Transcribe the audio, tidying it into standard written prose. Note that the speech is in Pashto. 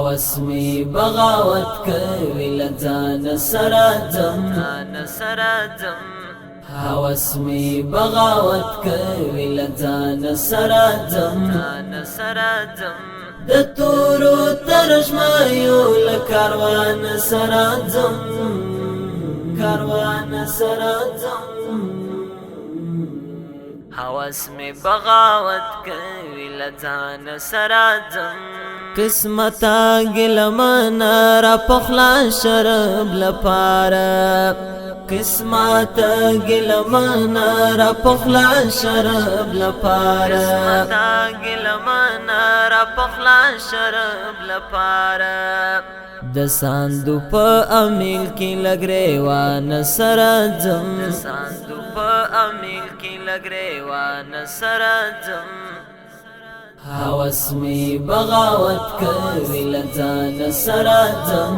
هوس می بغاوت کوي لځان سراتم هوس می بغاوت کوي لځان سراتم د تورو ترشمایو لکاروان سراتم هوس می بغاوت کوي لځان سراتم قسمتا گلمانا را پخلا شرب لپاره قسمتا گلمانا را پخلا شرب لپاره د ساندو په امیل کې لګریوان سرځم هوس می بغاوت کوي لځان سرځم